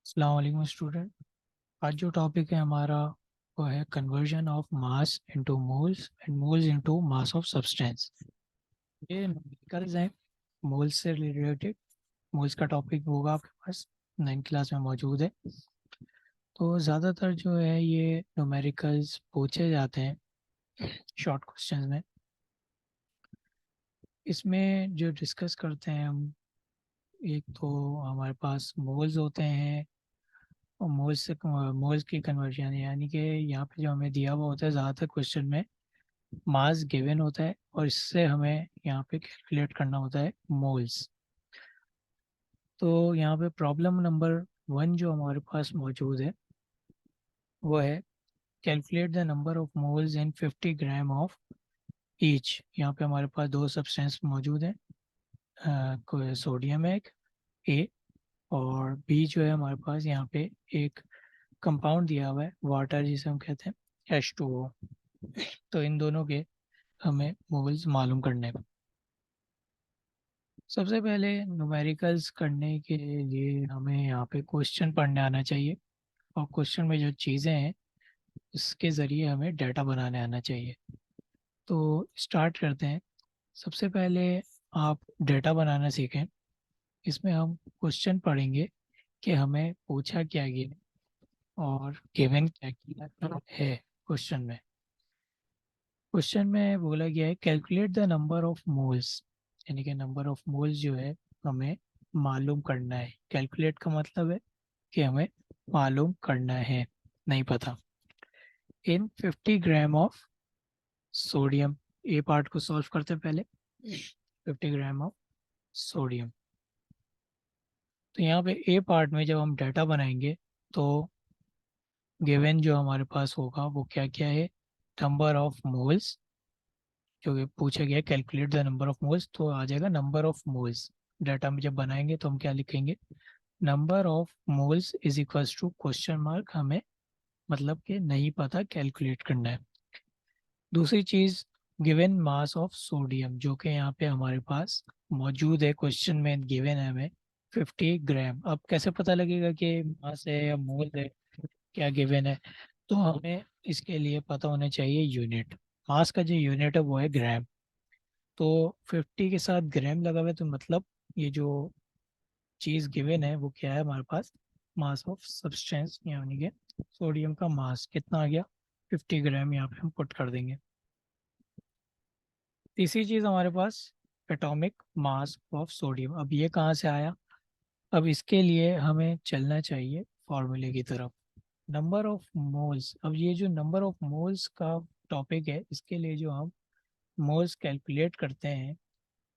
अस्सलाम वालेकुम स्टूडेंट। आज जो टॉपिक है हमारा वो है conversion of mass into moles and moles into mass of substance. ये न्यूमेरिकल्स हैं मोल्स से रिलेटेड। मोल्स का टॉपिक होगा आपके पास 9th क्लास में मौजूद है। तो ज़्यादातर जो है ये न्यूमेरिकल्स पूछे जाते हैं शॉर्ट क्वेश्चंस में। इसमें जो डिस्कस करते हैं हम, एक तो हमारे पास मोल्स होते हैं और मोल्स की कन्वर्जन, यानी कि यहाँ पे जो हमें दिया हुआ होता है ज़्यादातर क्वेश्चन में मास गिवन होता है और इससे हमें यहाँ पे कैलकुलेट करना होता है मोल्स। तो यहाँ पे प्रॉब्लम नंबर 1 जो हमारे पास मौजूद है वो है calculate the number of moles in 50 gram of each. यहाँ पे हमारे पास दो सब्सटेंस मौजूद हैं, कोई सोडियम है एक ए, और बी जो है हमारे पास यहाँ पे एक कंपाउंड दिया हुआ है वाटर जिसे हम कहते हैं H2O। तो इन दोनों के हमें मोल्स मालूम करने हैं। सबसे पहले न्यूमेरिकल्स करने के लिए हमें यहाँ पे क्वेश्चन पढ़ने आना चाहिए और क्वेश्चन में जो चीज़ें हैं उसके ज़रिए हमें डाटा बनाने आना चाहिए। तो स्टार्ट करते हैं। सबसे पहले आप डाटा बनाना सीखें। इसमें हम क्वेश्चन पढ़ेंगे कि हमें पूछा क्या गया और गिवन क्या किया है। क्वेश्चन में बोला गया है calculate the number of moles, यानी कि नंबर ऑफ मोल्स जो है हमें मालूम करना है। कैलकुलेट का मतलब है कि हमें मालूम करना है, नहीं पता। इन 50 gram of sodium, A part को सॉल्व करते हैं पहले। 50 ग्राम ऑफ सोडियम। तो यहाँ पे ए पार्ट में जब हम डाटा बनाएंगे तो गिवन जो हमारे पास होगा वो क्या क्या है, नंबर ऑफ मोल्स। जो कि पूछा गया calculate the number of moles, तो आ जाएगा नंबर ऑफ मोल्स। डाटा में जब बनाएंगे तो हम क्या लिखेंगे, number of moles is equals to question mark, हमें मतलब कि नहीं पता कैलकुलेट करना है। दूसरी चीज़ गिवन मास ऑफ सोडियम, जो कि यहाँ पे हमारे पास मौजूद है क्वेश्चन में, गिवन है हमें 50 ग्राम। अब कैसे पता लगेगा कि मास है या मोल है, क्या गिवन है? तो हमें इसके लिए पता होना चाहिए यूनिट। मास का जो यूनिट है वो है ग्राम। तो 50 के साथ ग्राम लगा हुआ है, तो मतलब ये जो चीज़ गिवन है वो क्या है हमारे पास, मास ऑफ सब्सटेंस, यानी कि सोडियम का मास कितना आ गया, 50 ग्राम। यहाँ पे हम पुट कर देंगे। तीसरी चीज़ हमारे पास एटॉमिक मास ऑफ सोडियम। अब ये कहाँ से आया? अब इसके लिए हमें चलना चाहिए फॉर्मूले की तरफ। नंबर ऑफ मोल्स, अब ये जो नंबर ऑफ मोल्स का टॉपिक है, इसके लिए जो हम मोल्स कैलकुलेट करते हैं,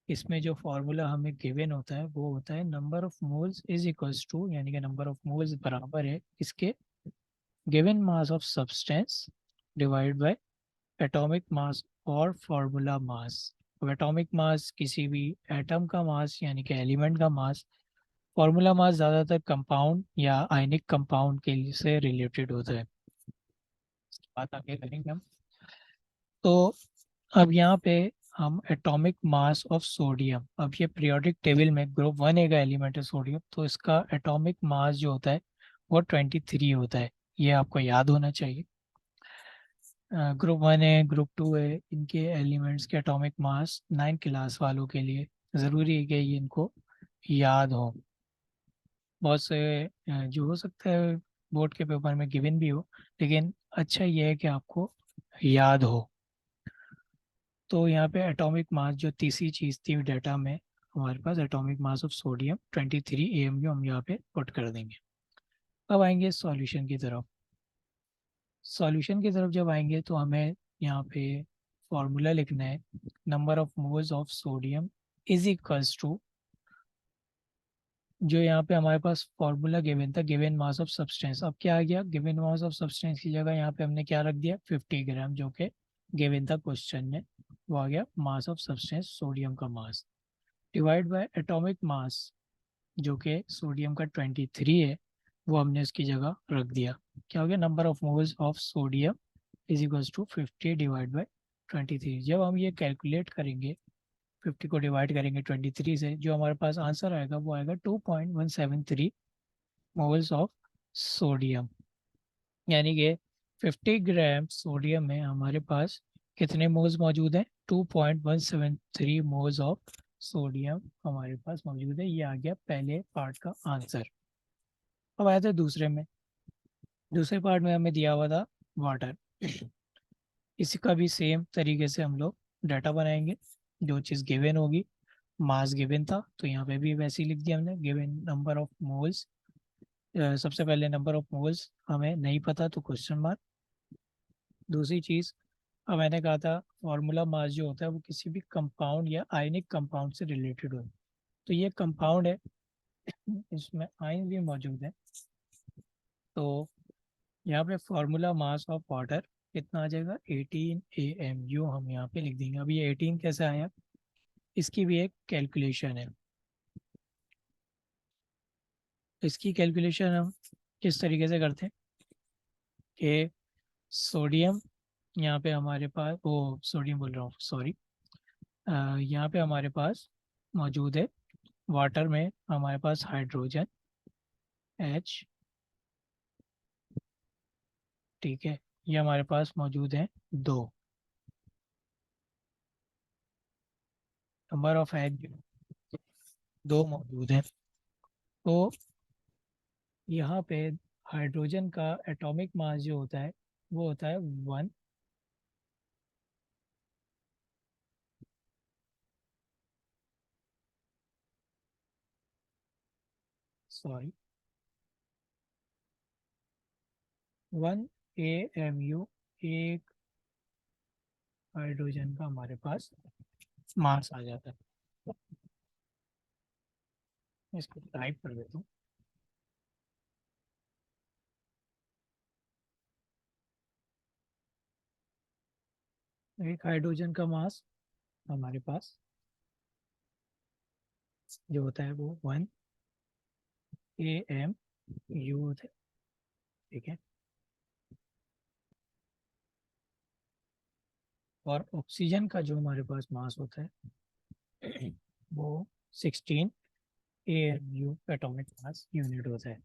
इसमें जो फार्मूला हमें गिवन होता है वो होता है number of moles is equals to, यानी कि नंबर ऑफ मोल्स बराबर है इसके given mass of substance divide by atomic mass और फार्मूला मास। अब एटॉमिक मास किसी भी एटम का मास, यानी कि एलिमेंट का मास। फार्मूला मास ज़्यादातर कंपाउंड या आयनिक कंपाउंड के लिए से रिलेटेड होता है। बात आगे करेंगे हम। तो अब यहाँ पे हम एटॉमिक मास ऑफ सोडियम, अब ये पीरियोडिक टेबल में ग्रुप 1 का एलिमेंट है सोडियम, तो इसका एटॉमिक मास जो होता है वो 23 होता है। ये आपको याद होना चाहिए। ग्रुप 1 है, ग्रुप 2 है, इनके एलिमेंट्स के एटॉमिक मास 9 क्लास वालों के लिए ज़रूरी है कि ये इनको याद हो। बहुत से जो हो सकता है बोर्ड के पेपर में गिवन भी हो, लेकिन अच्छा ये है कि आपको याद हो। तो यहाँ पे एटॉमिक मास जो तीसरी चीज़ थी डाटा में, हमारे पास atomic mass of sodium 23 AMU हम यहाँ पे पुट कर देंगे। अब आएंगे सॉल्यूशन की तरफ। सॉल्यूशन की तरफ जब आएंगे तो हमें यहाँ पे फॉर्मूला लिखना है, number of moles of sodium is equals to, जो यहाँ पे हमारे पास फॉर्मूला गिवन था, गिवन मास ऑफ सब्सटेंस। अब क्या आ गया, गिवन मास ऑफ सब्सटेंस की जगह यहाँ पे हमने क्या रख दिया, 50 ग्राम, जो कि गिवन था क्वेश्चन में। वो आ गया मास ऑफ सब्सटेंस, सोडियम का मास, डिवाइड बाय एटॉमिक मास जो कि सोडियम का 23 है, वो हमने इसकी जगह रख दिया। क्या हो गया, number of moles of sodium is equals to 50 divide by 23। जब हम ये कैलकुलेट करेंगे, 50 को डिवाइड करेंगे 23 से, जो हमारे पास आंसर आएगा वो आएगा 2.173 मोल्स ऑफ सोडियम, यानी कि 50 ग्राम सोडियम में हमारे पास कितने मोल्स मौजूद हैं? 2.173 मोल्स ऑफ सोडियम हमारे पास मौजूद है। ये आ गया पहले पार्ट का आंसर। अब आया था दूसरे में। दूसरे पार्ट में हमें दिया हुआ था वाटर। इसका भी सेम तरीके से हम लोग डाटा बनाएंगे। जो चीज़ गिवन होगी, मास गिवन था तो यहाँ पे भी वैसे ही लिख दिया हमने, गिवन नंबर ऑफ मोल्स। सबसे पहले नंबर ऑफ मोल्स हमें नहीं पता तो क्वेश्चन मार्क। दूसरी चीज़, अब मैंने कहा था फॉर्मूला मास जो होता है वो किसी भी कंपाउंड या आयनिक कंपाउंड से रिलेटेड हो। तो ये कंपाउंड है, इसमें आयन भी मौजूद है। तो यहाँ पे फॉर्मूला मास ऑफ वाटर कितना आ जाएगा? 18 AMU हम यहाँ पे लिख देंगे। अब ये 18 कैसे आया, इसकी भी एक कैलकुलेशन है। इसकी कैलकुलेशन हम किस तरीके से करते हैं कि सोडियम, यहाँ पे हमारे पास वो सोडियम बोल रहा हूँ, सॉरी, यहाँ पे हमारे पास मौजूद है वाटर में हमारे पास हाइड्रोजन H, ठीक है। ये हमारे पास मौजूद है दो। नंबर ऑफ H दो मौजूद है। तो यहाँ पे हाइड्रोजन का एटॉमिक मास जो होता है वो होता है 1, सॉरी, 1 AMU। एक हाइड्रोजन का हमारे पास मास आ जाता है। मैं इसको टाइप कर देता हूँ। एक हाइड्रोजन का मास हमारे पास जो होता है वो 1 AMU होता है, ठीक है। और ऑक्सीजन का जो हमारे पास मास होता है वो 16 AMU एटॉमिक मास यूनिट होता है।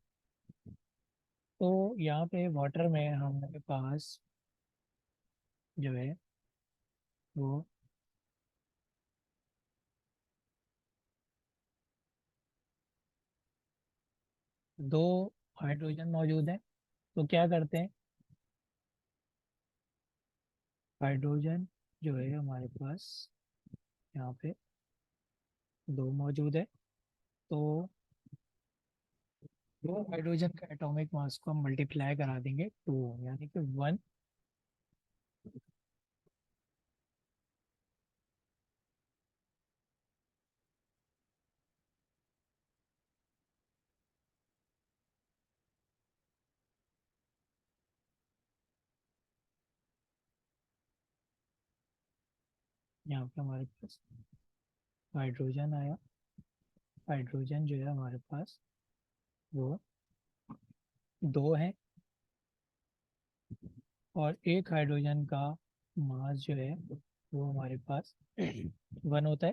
तो यहाँ पे वाटर में हमारे पास जो है वो दो हाइड्रोजन मौजूद है। तो क्या करते हैं, हाइड्रोजन जो है हमारे पास यहाँ पे दो मौजूद है। तो दो हाइड्रोजन का एटॉमिक मास को हम मल्टीप्लाई करा देंगे 2, यानी कि 1। यहाँ पे हमारे पास हाइड्रोजन आया। हाइड्रोजन जो है हमारे पास वो दो है, और एक हाइड्रोजन का मास जो है वो हमारे पास 1 होता है।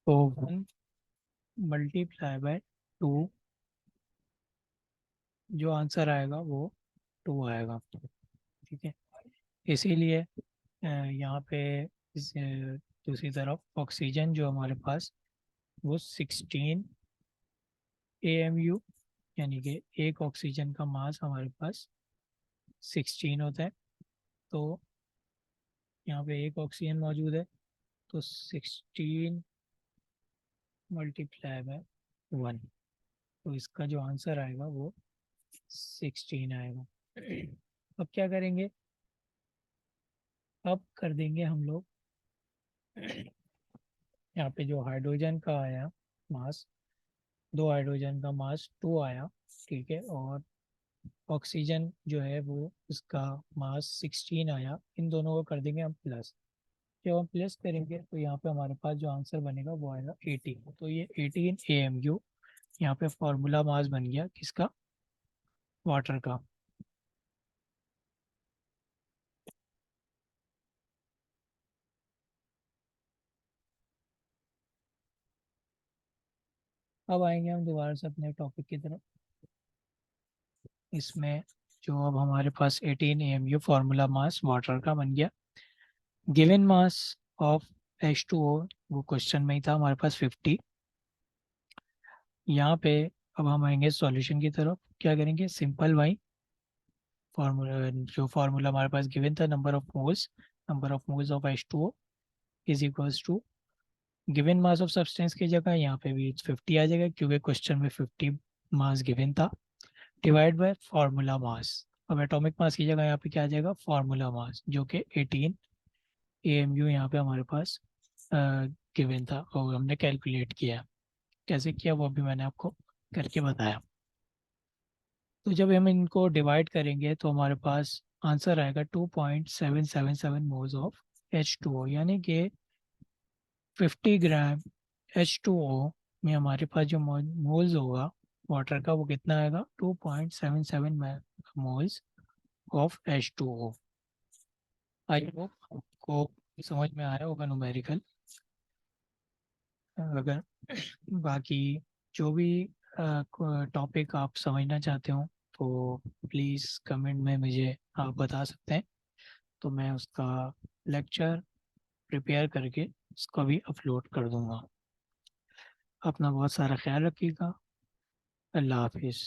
तो 1 मल्टीप्लाई बाय 2, जो आंसर आएगा वो 2 आएगा, ठीक है। इसीलिए यहाँ पे दूसरी तरफ ऑक्सीजन जो हमारे पास वो 16 AMU, यानी कि एक ऑक्सीजन का मास हमारे पास 16 होता है। तो यहाँ पे एक ऑक्सीजन मौजूद है, तो 16 मल्टीप्लाई बाय 1, तो इसका जो आंसर आएगा वो 16 आएगा। अब क्या करेंगे, अब कर देंगे हम लोग यहाँ पे जो हाइड्रोजन का आया मास, दो हाइड्रोजन का मास 2 आया, ठीक है। और ऑक्सीजन जो है वो इसका मास 16 आया। इन दोनों को कर देंगे हम प्लस। जब हम प्लस करेंगे तो यहाँ पे हमारे पास जो आंसर बनेगा वो आएगा 18। तो ये 18 AMU यहाँ पे फॉर्मूला मास बन गया किसका? वाटर का। अब आएंगे हम दोबारा से अपने टॉपिक की तरफ। इसमें जो अब हमारे पास 18 AMU फार्मूला मास वाटर का बन गया। गिवन मास ऑफ H2O, वो क्वेश्चन में ही था हमारे पास 50। यहाँ पे अब हम आएंगे सॉल्यूशन की तरफ। क्या करेंगे, सिंपल भाई, फार्मूला, जो फार्मूला हमारे पास गिवन था, number of moles of H2O is equals to given mass of substance की जगह यहाँ पे भी 50 आ जाएगा, क्योंकि क्वेश्चन में 50 मास गिवन था, डिवाइड बाय फार्मूला मास। अब एटॉमिक मास की जगह यहाँ पे क्या आ जाएगा, फार्मूला मास, जो कि 18 AMU यहाँ पे हमारे पास गिवन था और हमने कैलकुलेट किया। कैसे किया वो भी मैंने आपको करके बताया। तो जब हम इनको डिवाइड करेंगे तो हमारे पास आंसर आएगा 2.777 मोल्स ऑफ H2O, यानी कि 50 ग्राम H2O में हमारे पास जो मोल्स होगा वाटर का, वो कितना आएगा, 2.77 moles of H2O। I hope आपको समझ में आया होगा न्यूमेरिकल। अगर बाकी जो भी टॉपिक आप समझना चाहते हो तो प्लीज़ कमेंट में मुझे आप बता सकते हैं, तो मैं उसका लेक्चर प्रिपेयर करके उसको भी अपलोड कर दूंगा। अपना बहुत सारा ख्याल रखिएगा। अल्लाह हाफिज़।